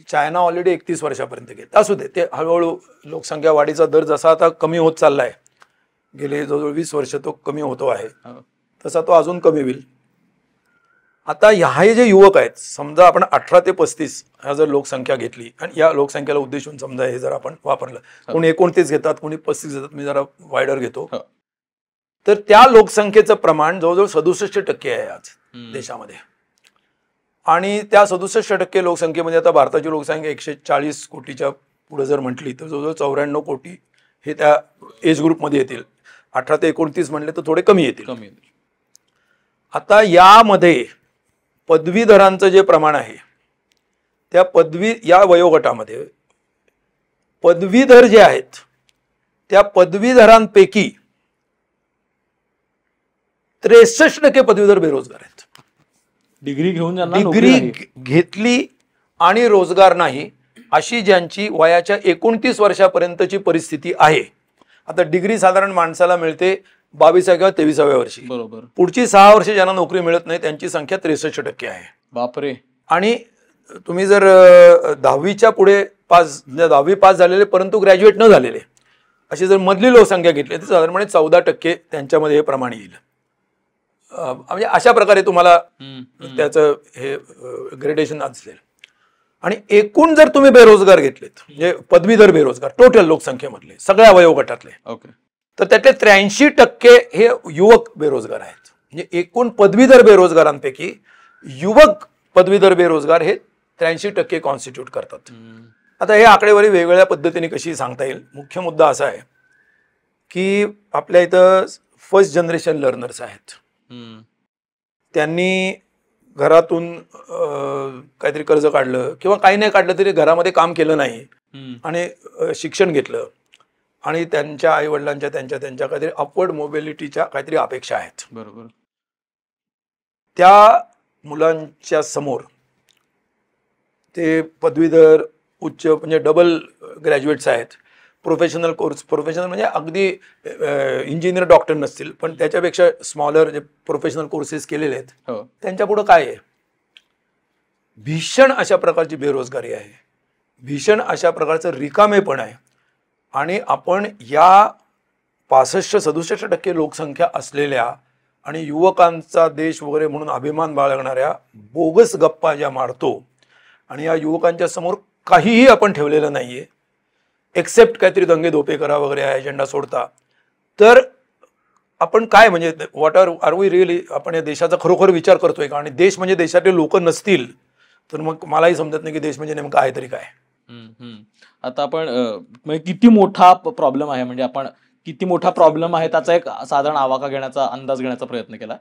चायना ऑलरेडी 31 वर्षापर्यंत गेले. असू दे, ते हळूहळू लोकसंख्या वाढीचा दर जसा आता कमी होत चाललाय, गेले जवळजवळ 20 वर्ष तो कमी होतो आहे, तसा तो अजून कमी होईल. आता हे जे युवक आहेत, समजा आपण 18 ते 35 ह्या जर लोकसंख्या घेतली आणि या लोकसंख्येला उद्देशून समजा हे जर आपण वापरलं, कोणी 29 घेतात, कोणी 35 घेतात, मी जरा वायडर घेतो, तर त्या लोकसंख्येचं प्रमाण जवळजवळ 67% आहे आज देशामध्ये. आणि त्या 67% लोकसंख्येमध्ये आता भारताची लोकसंख्या 140 कोटीच्या पुढे जर म्हटली तर जवळजवळ 94 कोटी हे त्या एज ग्रुपमध्ये येतील. 18 ते 29 म्हणले तर थोडे कमी येतील. आता यामध्ये पदवीधरांचं जे प्रमाण आहे, त्या या वयोगटामध्ये पदवीधर जे आहेत, त्या पदवीधरांपैकी 63% पदवीधर बेरोजगार आहेत.
डिग्री घेऊन
डिग्री घेतली आणि रोजगार नाही अशी ज्यांची वयाच्या 29 वर्षापर्यंतची परिस्थिती आहे. आता डिग्री साधारण माणसाला मिळते 22व्या किंवा 23व्या वर्षी.
बरोबर.
पुढची 6 वर्ष ज्यांना नोकरी मिळत नाही त्यांची संख्या 63% आहे.
बापरे.
आणि तुम्ही जर 10वीच्या पुढे 10वी पास झालेले परंतु ग्रॅज्युएट न झालेले अशी जर मधली लोकसंख्या घेतली तर साधारणपणे 14% त्यांच्यामध्ये हे प्रमाण येईल. म्हणजे अशा प्रकारे तुम्हाला त्याचं हे ग्रेडेशन असेल. आणि एकूण जर तुम्ही बेरोजगार घेतलेत, म्हणजे पदवीधर बेरोजगार टोटल लोकसंख्येमधले सगळ्या वयोगटातले, तर त्यातले 83% हे युवक बेरोजगार आहेत. म्हणजे एकूण पदवीधर बेरोजगारांपैकी युवक पदवीधर बेरोजगार हे 83% कॉन्स्टिट्यूट करतात. आता हे आकडेवारी वेगवेगळ्या पद्धतीने कशी सांगता येईल. मुख्य मुद्दा असा आहे की आपल्या इथं फर्स्ट जनरेशन लर्नर्स आहेत, त्यांनी घरातून काहीतरी कर्ज काढलं किंवा काही नाही काढलं तरी घरामध्ये काम केलं नाही आणि शिक्षण घेतलं, आणि त्यांच्या आई वडिलांच्या त्यांच्या काहीतरी अपवर्ड मोबिलिटीच्या काहीतरी अपेक्षा आहेत.
बरोबर.
त्या मुलांच्या समोर ते पदवीधर उच्च म्हणजे डबल ग्रॅज्युएट्स आहेत, प्रोफेशनल कोर्स, प्रोफेशनल म्हणजे अगदी इंजिनियर डॉक्टर नसतील पण त्याच्यापेक्षा स्मॉलर जे प्रोफेशनल कोर्सेस केलेले आहेत, त्यांच्या पुढं काय आहे, भीषण अशा प्रकारची बेरोजगारी आहे, भीषण अशा प्रकारचं रिकामेपण आहे. आणि आपण या 65-67% लोकसंख्या असलेल्या आणि युवकांचा देश वगैरे म्हणून अभिमान बाळगणाऱ्या बोगस गप्पा ज्या मारतो आणि या युवकांच्या समोर काहीही आपण ठेवलेलं नाहीये एक्सेप्ट काहीतरी दंगे धोपे करा वगैरे हा एजेंडा सोडता, तर आपण काय म्हणजे व्हॉट आर वी रिअली, आपण या देशाचा खरोखर विचार करतोय का? आणि देश म्हणजे देशातले लोक नसतील तर मग मलाही समजत नाही की देश म्हणजे नेमकं आहे तरी काय.
आता आपण म्हणजे किती मोठा प्रॉब्लेम आहे, म्हणजे आपण किती मोठा प्रॉब्लेम आहे त्याचा एक साधारण आवाका घेण्याचा अंदाज घेण्याचा प्रयत्न केला.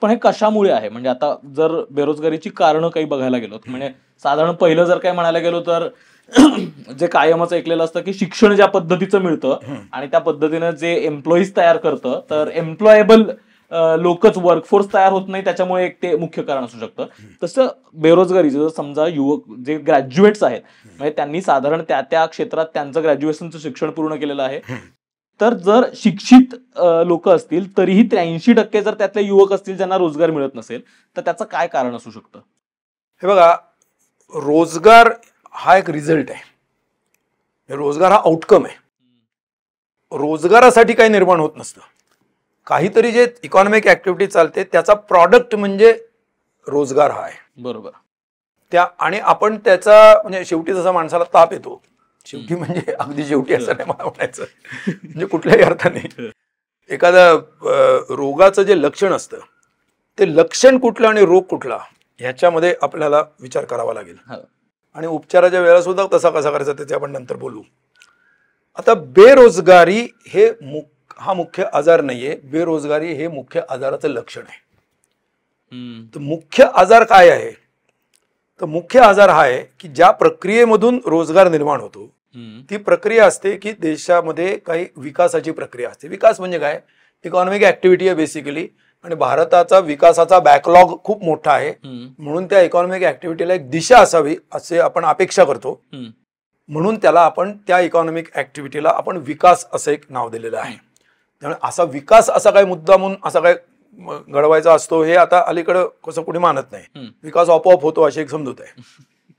पण हे कशामुळे आहे, म्हणजे आता जर बेरोजगारीची कारणं काही बघायला गेलो म्हणजे साधारण पहिलं जर काय म्हणायला गेलो तर जे कायमच ऐकलेलं असतं की शिक्षण ज्या पद्धतीचं मिळतं आणि त्या पद्धतीनं जे एम्प्लॉईज तयार करतं तर एम्प्लॉयबल लोकच वर्कफोर्स तयार होत नाही, त्याच्यामुळे एक ते मुख्य कारण असू शकतं. तसं बेरोजगारीचं समजा युवक जे ग्रॅज्युएट्स आहेत म्हणजे त्यांनी साधारण त्या त्या क्षेत्रात त्यांचं ग्रॅज्युएशनचं शिक्षण पूर्ण केलेलं आहे, तर जर शिक्षित लोक असतील तरीही 83% जर त्यातले युवक असतील ज्यांना रोजगार मिळत नसेल तर त्याचं काय कारण असू शकतं?
हे बघा, रोजगार हा एक रिझल्ट आहे, रोजगार हा आउटकम आहे. रोजगारासाठी काही निर्माण होत नसतं, काहीतरी जे इकॉनॉमिक ऍक्टिव्हिटी चालते त्याचा प्रॉडक्ट म्हणजे रोजगार हा आहे.
बरोबर.
त्या आणि आपण त्याचा म्हणजे शेवटी जसा माणसाला ताप येतो, शेवटी म्हणजे अगदी शेवटी असं नाही मला म्हणायचं, म्हणजे कुठल्याही अर्थाने एखाद्या रोगाचं जे लक्षण असतं ते लक्षण कुठलं आणि रोग कुठला ह्याच्यामध्ये आपल्याला विचार करावा लागेल. आणि उपचाराच्या वेळेला सुद्धा तसा कसा करायचा त्याचे आपण नंतर बोलू. आता बेरोजगारी हे हा मुख्य आजार नाहीये, बेरोजगारी हे मुख्य आजाराचं लक्षण आहे. तर मुख्य आजार काय आहे तर मुख्य आजार हा आहे की ज्या प्रक्रियेमधून रोजगार निर्माण होतो ती प्रक्रिया असते की देशामध्ये काही विकासाची प्रक्रिया असते. विकास म्हणजे काय? इकॉनॉमिक ऍक्टिव्हिटी आहे बेसिकली. आणि भारताचा विकासाचा बॅकलॉग खूप मोठा आहे, म्हणून त्या इकॉनॉमिक ऍक्टिव्हिटीला एक दिशा असावी असे आपण अपेक्षा करतो. म्हणून त्याला आपण त्या इकॉनॉमिक ऍक्टिव्हिटीला आपण विकास असं एक नाव दिलेलं आहे. त्यामुळे असा विकास असा काय मुद्दा म्हणून असा काय घडवायचा असतो हे आता अलीकडं कसं कुणी मानत नाही. विकास आपोआप होतो अशी एक समजूत आहे.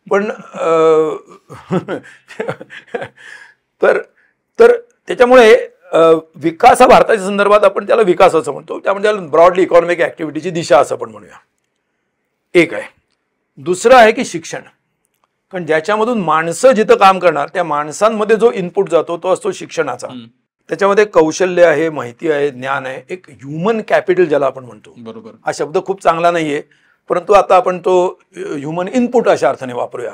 पण तर त्याच्यामुळे विकास हा भारताच्या संदर्भात आपण त्याला विकास असं म्हणतो. त्यामुळे त्याला ब्रॉडली इकॉनॉमिक ऍक्टिव्हिटीची दिशा असं आपण म्हणूया. एक आहे. दुसरं आहे की शिक्षण. कारण ज्याच्यामधून माणसं जिथं काम करणार त्या माणसांमध्ये जो इनपुट जातो तो असतो शिक्षणाचा. त्याच्यामध्ये कौशल्य आहे, माहिती आहे, ज्ञान आहे, एक ह्युमन कॅपिटल ज्याला आपण म्हणतो.
बरोबर.
हा शब्द खूप चांगला नाहीये, परंतु आता आपण तो ह्युमन इनपुट अशा अर्थाने वापरूया.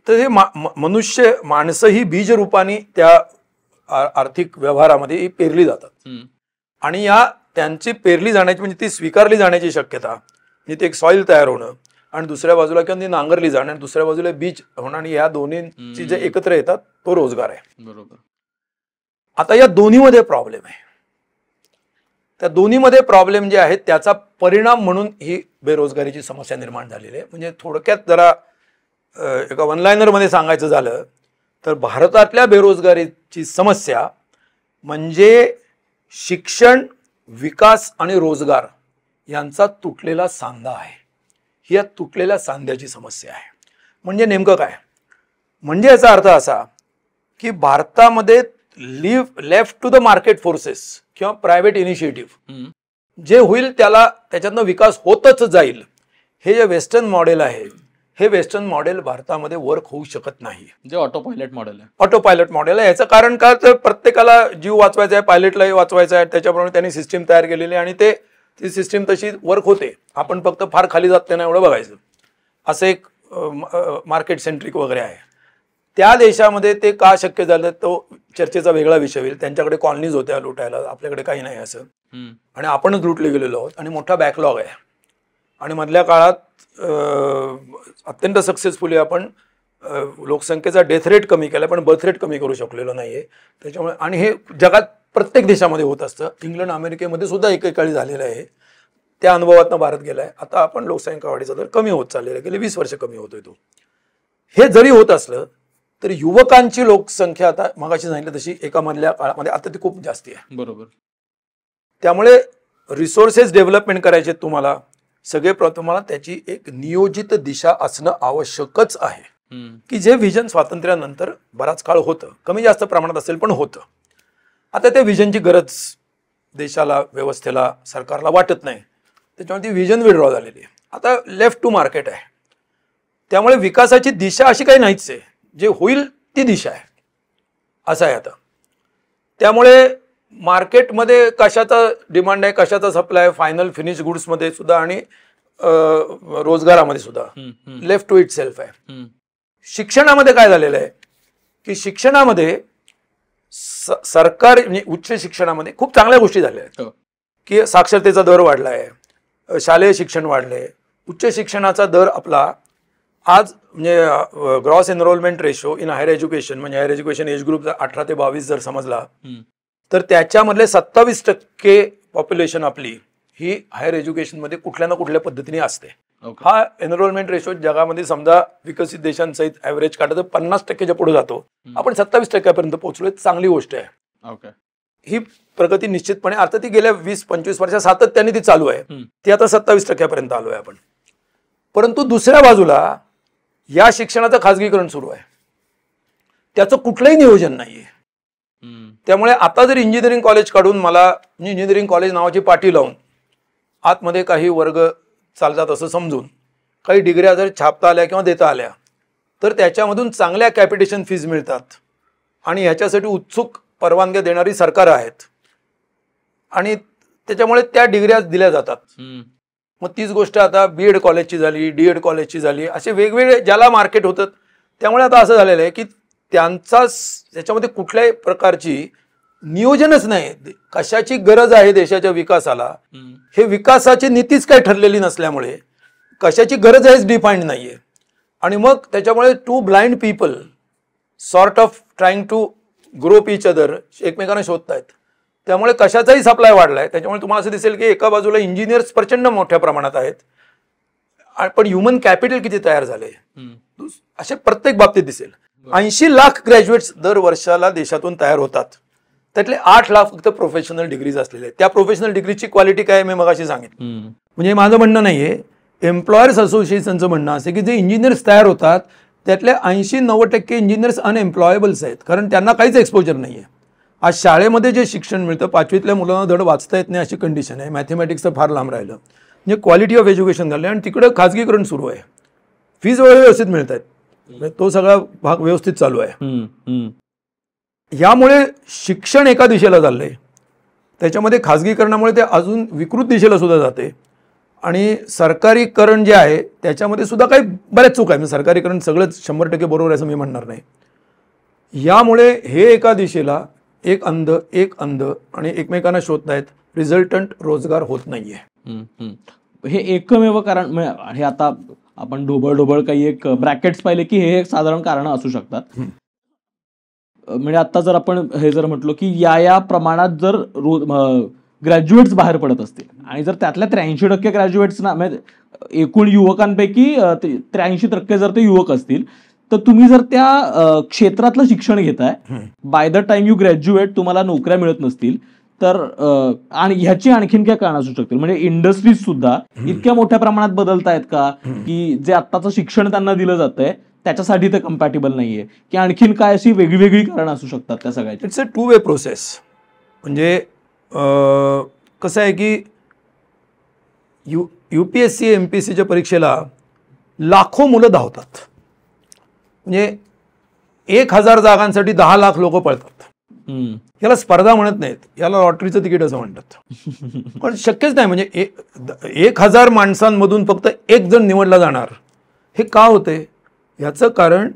तर हे मनुष्य माणसं ही बीज रूपाने त्या आर्थिक व्यवहारामध्ये पेरली जातात. आणि या त्यांची पेरली जाण्याची म्हणजे ती स्वीकारली जाण्याची शक्यता, म्हणजे ते एक सॉइल तयार होणं आणि दुसऱ्या बाजूला किंवा ती नांगरली जाणं आणि दुसऱ्या बाजूला बीज होणं आणि या दोन्हींची जे एकत्र येतात तो रोजगार आहे.
बरोबर.
आता या दोन्हीमध्ये प्रॉब्लेम आहे. त्या दोन्हीमध्ये प्रॉब्लेम जे आहेत त्याचा परिणाम म्हणून ही बेरोजगारीची समस्या निर्माण झालेली आहे. म्हणजे थोडक्यात जरा एका वन लायनरमध्ये सांगायचं झालं तर भारतातल्या बेरोजगारीची समस्या म्हणजे शिक्षण, विकास आणि रोजगार यांचा तुटलेला सांधा आहे. ही या तुटलेल्या सांध्याची समस्या आहे. म्हणजे नेमकं काय? म्हणजे याचा अर्थ असा की भारतामध्ये left to the market forces किंवा प्रायव्हेट इनिशिएटिव्ह जे होईल त्याच्यातनं विकास होतच जाईल. हे जे वेस्टर्न मॉडेल आहे हे वेस्टर्न मॉडेल भारतामध्ये वर्क होऊ शकत नाही.
जे ऑटो पायलट मॉडेल आहे.
ऑटो पायलट मॉडेल आहे. याचं कारण काय? तर प्रत्येकाला जीव वाचवायचा आहे, पायलटलाही वाचवायचा आहे, त्याच्याप्रमाणे त्यांनी सिस्टीम तयार केलेली आणि ती सिस्टीम तशी वर्क होते. आपण फक्त फार खाली जात नाही एवढं बघायचं. असं एक मार्केट सेंट्रिक वगैरे आहे. त्या देशामध्ये ते का शक्य झालं तो चर्चेचा वेगळा विषय होईल. त्यांच्याकडे कॉलनीज होत्या लुटायला, आपल्याकडे काही नाही असं. आणि आपणच लुटले गेलेलो आहोत आणि मोठा बॅकलॉग आहे. आणि मधल्या काळात अत्यंत सक्सेसफुली आपण लोकसंख्येचा डेथ रेट कमी केला पण बर्थ रेट कमी करू शकलेलो नाहीये. त्याच्यामुळे आणि हे जगात प्रत्येक देशामध्ये होत असतं. इंग्लंड, अमेरिकेमध्ये सुद्धा एकेकाळी झालेलं आहे. त्या अनुभवातनं भारत गेलाय. आता आपण लोकसंख्या वाढीचा दर कमी होत चाललेला आहे. गेले 20 वर्ष कमी होतोय तो. हे जरी होत असलं तर युवकांची लोकसंख्या आता मगाशी सांगितलं तशी एका मधल्या काळामध्ये आता ती खूप जास्ती आहे.
बरोबर.
त्यामुळे रिसोर्सेस डेव्हलपमेंट करायचे तुम्हाला सगळे तुम्हाला त्याची एक नियोजित दिशा असणं आवश्यकच आहे. की जे विजन स्वातंत्र्यानंतर बराच काळ होतं, कमी जास्त प्रमाणात असेल पण होतं. आता त्या विजनची गरज देशाला, व्यवस्थेला, सरकारला वाटत नाही. त्याच्यामुळे ती विजन विड्रॉ झालेली आहे. आता लेफ्ट टू मार्केट आहे. त्यामुळे विकासाची दिशा अशी काही नाहीच आहे. जे होईल ती दिशा आहे असं आहे आता. त्यामुळे मार्केटमध्ये कशाचा डिमांड आहे, कशाचा सप्लाय आहे, फायनल फिनिश गुड्समध्ये सुद्धा आणि रोजगारामध्ये सुद्धा लेफ्ट टू इट सेल्फ आहे. शिक्षणामध्ये काय झालेलं आहे की शिक्षणामध्ये सरकार म्हणजे उच्च शिक्षणामध्ये खूप चांगल्या गोष्टी झाल्या आहेत. की साक्षरतेचा दर वाढला आहे, शालेय शिक्षण वाढले, उच्च शिक्षणाचा दर आपला आज म्हणजे gross enrolment ratio in higher education म्हणजे हायर एज्युकेशन एज ग्रुप 18 ते 22 जर समजला तर त्याच्यामधले 27% पॉप्युलेशन आपली ही हायर एज्युकेशनमध्ये कुठल्या ना कुठल्या पद्धतीने असते. हा एनरोलमेंट रेशो जगामध्ये समजा विकसित देशांसहित ऍव्हरेज काढलं तर 50%च्या पुढे जातो. आपण 27% पोहोचलोय. चांगली गोष्ट आहे. ही प्रगती निश्चितपणे आता ती गेल्या 20-25 वर्षात सातत्याने ती चालू आहे. ती आता 27% आलोय आपण. परंतु दुसऱ्या बाजूला या शिक्षणाचं खाजगीकरण सुरू आहे. त्याचं कुठलंही नियोजन नाहीये. त्यामुळे आता जर इंजिनिअरिंग कॉलेज काढून मला इंजिनिअरिंग कॉलेज नावाची पाटी लावून आतमध्ये काही वर्ग चालतात असं समजून काही डिग्र्या जर छापता आल्या किंवा देता आल्या तर त्याच्यामधून चांगल्या कॅपिटेशन फीज मिळतात आणि ह्याच्यासाठी उत्सुक परवानग्या देणारी सरकारं आहेत आणि त्याच्यामुळे त्या डिग्र्या दिल्या जातात. मग तीच गोष्ट आता बीएड कॉलेजची झाली, डीएड कॉलेजची झाली, असे वेगवेगळे ज्याला मार्केट होतं. त्यामुळे आता असं झालेलं आहे की त्याच्यामध्ये कुठल्याही प्रकारची नियोजनच नाही. कशाची गरज आहे देशाच्या विकासाला हे विकासाची नीतीच काही ठरलेली नसल्यामुळे कशाची गरज आहेच डिफाईंड नाहीये. आणि मग त्याच्यामुळे two blind people sort of trying to grope each other एकमेकांना शोधतायत. त्यामुळे कशाचाही सप्लाय वाढलाय. त्याच्यामुळे तुम्हाला असं दिसेल की एका बाजूला इंजिनियर्स प्रचंड मोठ्या प्रमाणात आहेत, पण ह्युमन कॅपिटल किती तयार झाले असे प्रत्येक बाबतीत दिसेल. 80 लाख ग्रॅज्युएट्स दर वर्षाला देशातून तयार होतात. त्यातले 8 लाख फक्त प्रोफेशनल डिग्रीज असलेले आहेत. त्या प्रोफेशनल डिग्रीची क्वालिटी काय मी मगाशी सांगितलं. म्हणजे माझं म्हणणं नाहीये, एम्प्लॉयर्स असोसिएशनचं म्हणणं असं की जे इंजिनियर्स तयार होतात त्यातले 80-90% इंजिनियर्स अनएम्प्लॉयेबल्स आहेत, कारण त्यांना काहीच एक्सपोजर नाहीये. आज शाळेमध्ये जे शिक्षण मिळतं 5वीतल्या मुलांना धड वाचता येत नाही अशी कंडिशन आहे. मॅथमॅटिक्सचं फार लांब राहिलं. म्हणजे क्वालिटी ऑफ एज्युकेशन झालं आणि तिकडं खाजगीकरण सुरू आहे. फीज वगैरे व्यवस्थित मिळत आहेत, तो सगळा भाग व्यवस्थित चालू आहे. यामुळे शिक्षण एका दिशेला चाललंय, त्याच्यामध्ये खाजगीकरणामुळे ते अजून विकृत दिशेला सुद्धा जाते. आणि सरकारीकरण जे आहे त्याच्यामध्ये सुद्धा काही बऱ्याच चूक आहे. म्हणजे सरकारीकरण सगळंच 100% बरोबर आहे असं मी म्हणणार नाही. यामुळे हे एका दिशेला एक अंध आणि एकमेकांना शोधतायत, रिझल्टंट रोजगार होत नाहीये.
हे एकमेव कारण. हे आता आपण ढोबळ काही एक ब्रॅकेट्स पाहिले की हे एक साधारण कारण असू शकतात. म्हणजे आता जर आपण हे जर म्हटलो की या प्रमाणात जर ग्रॅज्युएट्स बाहेर पडत असतील आणि जर त्यातल्या 83% ग्रॅज्युएट्सना म्हणजे एकूण युवकांपैकी 83% जर ते युवक असतील तर तुम्ही जर त्या क्षेत्रातलं शिक्षण घेताय, by the time you graduate तुम्हाला नोकऱ्या मिळत नसतील तर आणि ह्याची आणखीन काय कारण असू शकतील. म्हणजे इंडस्ट्रीज सुद्धा इतक्या मोठ्या प्रमाणात बदलतायत का की जे आत्ताचं शिक्षण त्यांना दिलं जातंय त्याच्यासाठी ते कम्पॅटेबल नाहीये, की आणखीन काय अशी वेगळी कारण असू शकतात त्या सगळ्याची.
It's a 2 way process. म्हणजे कसं आहे की UPSC MPSCच्या परीक्षेला लाखो मुलं धावतात. म्हणजे 1000 जागांसाठी 10 लाख लोक पळतात. याला स्पर्धा म्हणत नाहीत, याला लॉटरीचं तिकीट असं म्हणतात. पण शक्यच नाही. म्हणजे 1000 माणसांमधून फक्त एक जण निवडला जाणार. हे का होते? याचं कारण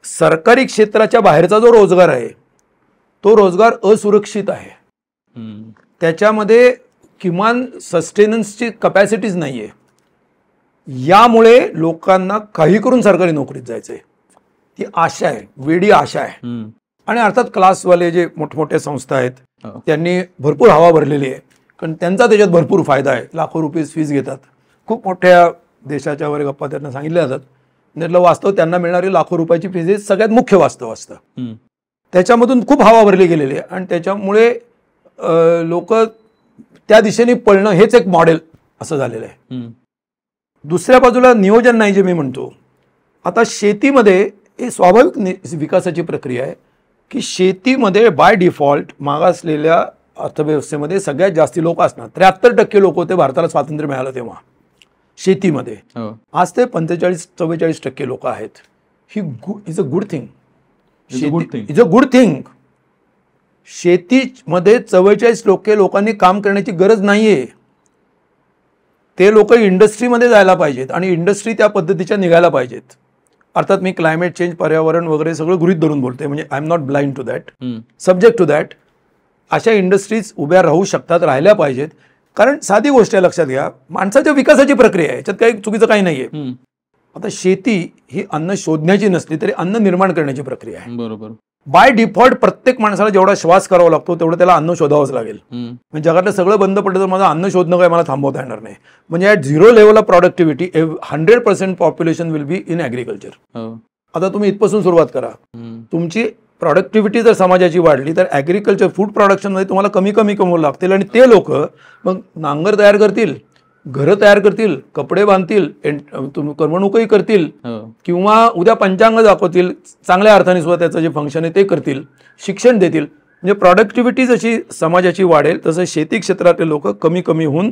सरकारी क्षेत्राच्या बाहेरचा जो रोजगार आहे तो रोजगार असुरक्षित आहे. त्याच्यामध्ये किमान सस्टेनन्सची कपॅसिटीज नाही आहे. यामुळे लोकांना काही करून सरकारी नोकरीत जायचंय, ती आशा आहे, वेडी आशा आहे. आणि अर्थात क्लासवाले जे मोठमोठ्या संस्था आहेत त्यांनी भरपूर हवा भरलेली आहे, कारण त्यांचा त्याच्यात भरपूर फायदा आहे. लाखो रुपये फीज घेतात. खूप मोठ्या देशाच्या वगैरे गप्पा त्यांना सांगितल्या जातात. त्यातलं वास्तव त्यांना मिळणारी लाखो रुपयाची फीज हे सगळ्यात मुख्य वास्तव असतं. त्याच्यामधून खूप हवा भरली गेलेली आहे आणि त्याच्यामुळे लोक त्या दिशेने पळणं हेच एक मॉडेल असं झालेलं आहे. दुसऱ्या बाजूला नियोजन नाही जे मी म्हणतो. आता शेतीमध्ये हे स्वाभाविक विकासाची प्रक्रिया आहे की शेतीमध्ये बाय डिफॉल्ट मागासलेल्या अर्थव्यवस्थेमध्ये सगळ्यात जास्ती लोक असणार. 73% लोक होते भारताला स्वातंत्र्य मिळालं तेव्हा शेतीमध्ये. आज ते 45-44% लोक आहेत. He is a good thing. Is a good thing. शेतीमध्ये 44% लोकांनी काम करण्याची गरज नाहीये. ते लोक इंडस्ट्रीमध्ये जायला पाहिजेत आणि इंडस्ट्री त्या पद्धतीच्या निघायला पाहिजेत. अर्थात मी क्लायमेट चेंज, पर्यावरण वगैरे सगळं गृहीत धरून बोलतोय. म्हणजे I am not blind to that, subject to that. अशा इंडस्ट्रीज उभ्या राहू शकतात, राहिल्या पाहिजेत. कारण साधी गोष्ट आहे, लक्षात घ्या, माणसाच्या विकासाची प्रक्रिया आहे, याच्यात काही चुकीचं काही नाहीये. आता शेती ही अन्न शोधण्याची नसली तरी अन्न निर्माण करण्याची प्रक्रिया आहे.
बरोबर.
बाय डिफॉल्ट प्रत्येक माणसाला जेवढा श्वास करावा लागतो तेवढं त्याला अन्न शोधावंच लागेल. म्हणजे जगातलं सगळं बंद पडलं तर माझं अन्न शोधणं काय मला थांबवता येणार नाही. म्हणजे at 0 level of productivity 100% population will be in agriculture. आता तुम्ही इथपासून सुरुवात करा. तुमची प्रोडक्टिव्हिटी जर समाजाची वाढली तर ॲग्रिकल्चर, फूड प्रोडक्शनमध्ये तुम्हाला कमी कमवावं लागतील आणि ते लोक मग नांगर तयार करतील, घरं तयार करतील, कपडे बांधतील, करमणूकही करतील, किंवा उद्या पंचांग दाखवतील, चांगल्या अर्थाने सुद्धा त्याचं जे फंक्शन आहे ते करतील, शिक्षण देतील. म्हणजे प्रोडक्टिव्हिटी जशी समाजाची वाढेल तसं शेती क्षेत्रातले लोक कमी होऊन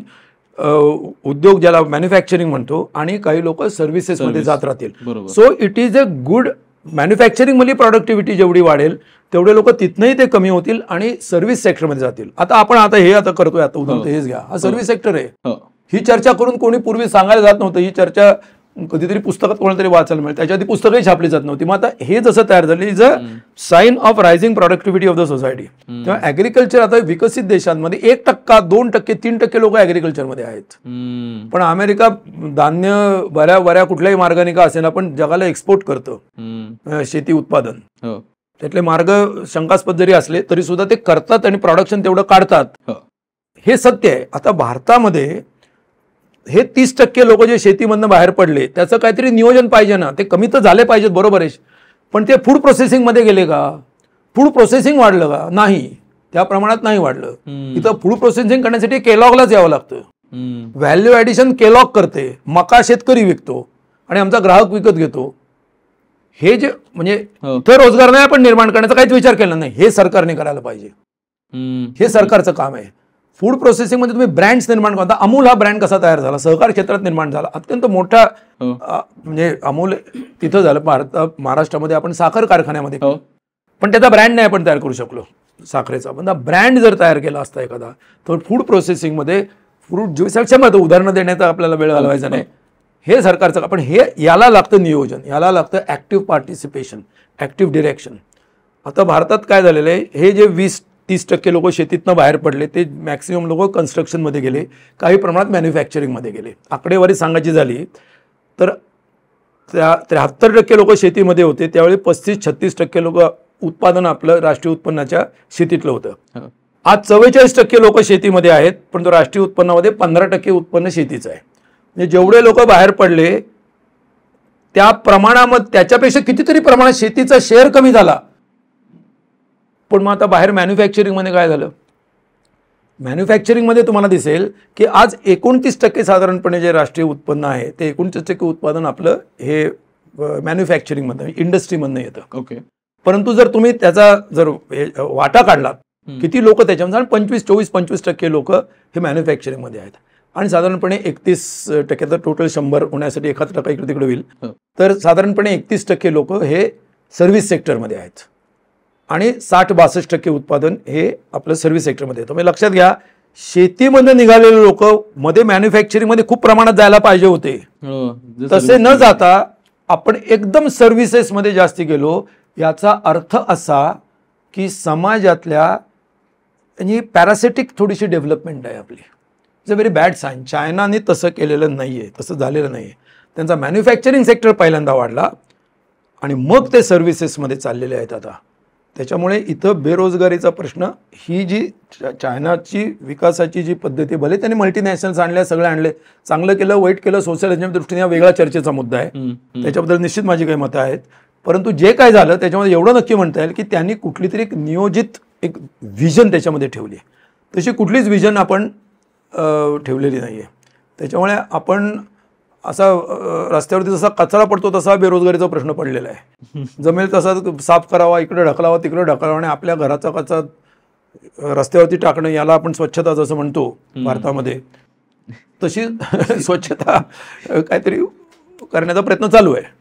उद्योग, ज्याला मॅन्युफॅक्चरिंग म्हणतो, आणि काही लोक सर्व्हिसेसमध्ये जात राहतील. So it is a good. Manufacturing मध्ये प्रोडक्टिव्हिटी जेवढी वाढेल तेवढे लोक तिथनंही ते कमी होतील आणि सर्व्हिस सेक्टरमध्ये जातील. आपण हे करतोय, आता उदाहरण हेच घ्या, हा सर्व्हिस सेक्टर आहे. ही चर्चा करून कोणी पूर्वी सांगायला जात नव्हतं. ही चर्चा कधीतरी पुस्तकात कोणाला तरी वाचायला मिळेल, त्याच्या आधी पुस्तकही छापली जात नव्हती. मग आता हे जसं तयार झालं is a sign of rising productivity of the society. तेव्हा ऍग्रिकल्चर आता विकसित देशांमध्ये 1%, 2%, 3% लोक ऍग्रिकल्चरमध्ये आहेत. पण अमेरिका धान्य बऱ्या कुठल्याही मार्गाने का असेना पण जगाला एक्सपोर्ट करतं शेती उत्पादन. त्यातले मार्ग शंकास्पद जरी असले तरी सुद्धा ते करतात आणि प्रोडक्शन तेवढं काढतात. हे सत्य आहे. आता भारतामध्ये हे 30% लोक जे शेतीमधनं बाहेर पडले त्याचं काहीतरी नियोजन पाहिजे ना. ते कमी तर झाले पाहिजेत, बरोबर आहे, पण ते फूड प्रोसेसिंगमध्ये गेले का? फूड प्रोसेसिंग वाढलं का? नाही, त्या प्रमाणात नाही वाढलं. इथं फूड प्रोसेसिंग करण्यासाठी केलॉगलाच यावं लागतं. व्हॅल्यू ऍडिशन केलॉग करते, मका शेतकरी विकतो आणि आमचा ग्राहक विकत घेतो. हे जे म्हणजे इथं रोजगार नाही आपण निर्माण करण्याचा काहीच विचार केला नाही. हे सरकारने करायला पाहिजे. हे सरकारचं काम आहे. फूड प्रोसेसिंगमध्ये तुम्ही ब्रँड्स निर्माण करता. अमूल हा ब्रँड कसा तयार झाला? सहकार क्षेत्रात निर्माण झाला. अत्यंत मोठा म्हणजे अमूल तिथं झालं महाराष्ट्रामध्ये आपण साखर कारखान्यामध्ये, पण त्याचा ब्रँड नाही आपण तयार करू शकलो साखरेचा. पण ब्रँड जर तयार केला असता एखादा तर फूड प्रोसेसिंगमध्ये फ्रूट ज्यूसमध्ये उदाहरणं देण्याचा आपल्याला वेळ घालवायचा नाही. हे सरकारचं, पण हे याला लागतं नियोजन, याला लागतं ऍक्टिव्ह पार्टिसिपेशन, ऍक्टिव्ह डिरेक्शन. आता भारतात काय झालेलं आहे, हे जे 20-30% लोक शेतीतनं बाहेर पडले ते मॅक्सिमम लोक कन्स्ट्रक्शनमध्ये गेले, काही प्रमाणात मॅन्युफॅक्चरिंगमध्ये गेले. आकडेवारी सांगायची झाली तर 73% लोक शेतीमध्ये होते त्यावेळी 35-36% लोक उत्पादन आपलं राष्ट्रीय उत्पन्नाच्या शेतीतलं होतं. आज 44% लोक शेतीमध्ये आहेत पण तो राष्ट्रीय उत्पन्नामध्ये 15% उत्पन्न शेतीचं आहे. म्हणजे जेवढे लोक बाहेर पडले त्या प्रमाणामध्ये त्याच्यापेक्षा कितीतरी प्रमाणात शेतीचा शेअर कमी झाला. पण मग आता बाहेर मॅन्युफॅक्चरिंगमध्ये काय झालं? मॅन्युफॅक्चरिंगमध्ये तुम्हाला दिसेल की आज 29% साधारणपणे जे राष्ट्रीय उत्पन्न आहे ते 29% उत्पादन आपलं हे मॅन्युफॅक्चरिंगमधनं इंडस्ट्रीमधनं येतं.
ओके.
परंतु जर तुम्ही त्याचा जर वाटा काढलात किती लोक त्याच्यामध्ये 24-25% लोक हे मॅन्युफॅक्चरिंगमध्ये आहेत आणि साधारणपणे 31% तर टोटल 100 होण्यासाठी 1% इकडे तिकडे होईल तर साधारणपणे 31% लोक हे सर्व्हिस सेक्टरमध्ये आहेत आणि 60-62% उत्पादन हे आपलं सर्व्हिस सेक्टरमध्ये येतं. म्हणजे लक्षात घ्या, शेतीमध्ये निघालेले लोक मध्ये मॅन्युफॅक्चरिंगमध्ये खूप प्रमाणात जायला पाहिजे होते. तसे न जाता आपण एकदम सर्व्हिसेसमध्ये जास्ती गेलो. याचा अर्थ असा की समाजातल्या पॅरासिटिक थोडीशी डेव्हलपमेंट आहे आपली. It's a very bad sign. चायनाने तसं केलेलं नाही आहे, तसं झालेलं नाही आहे. त्यांचा मॅन्युफॅक्चरिंग सेक्टर पहिल्यांदा वाढला आणि मग ते सर्व्हिसेसमध्ये चाललेले आहेत आता. त्याच्यामुळे इथं बेरोजगारीचा प्रश्न ही जी चायनाची विकासाची जी पद्धती, भले त्यांनी मल्टीनॅशनल्स आणल्या, सगळे आणले, चांगलं केलं वाईट केलं सोशल दृष्टीने हा वेगळा चर्चेचा मुद्दा आहे, त्याच्याबद्दल निश्चित माझी काही मतं आहेत. परंतु जे काय झालं त्याच्यामध्ये एवढं नक्की म्हणता येईल की त्यांनी कुठली तरी एक नियोजित एक व्हिजन त्याच्यामध्ये ठेवली. तशी कुठलीच व्हिजन आपण ठेवलेली नाही आहे. त्याच्यामुळे आपण असा रस्त्यावरती जसा कचरा पडतो तसा बेरोजगारीचा प्रश्न पडलेला आहे. जमेल तसा साफ करावा, इकडे ढकलावा, तिकडे ढकलावा आणि आपल्या घराचा कचरा रस्त्यावरती टाकणं, याला आपण स्वच्छता जसं म्हणतो भारतामध्ये, तशी स्वच्छता काहीतरी करण्याचा प्रयत्न चालू आहे.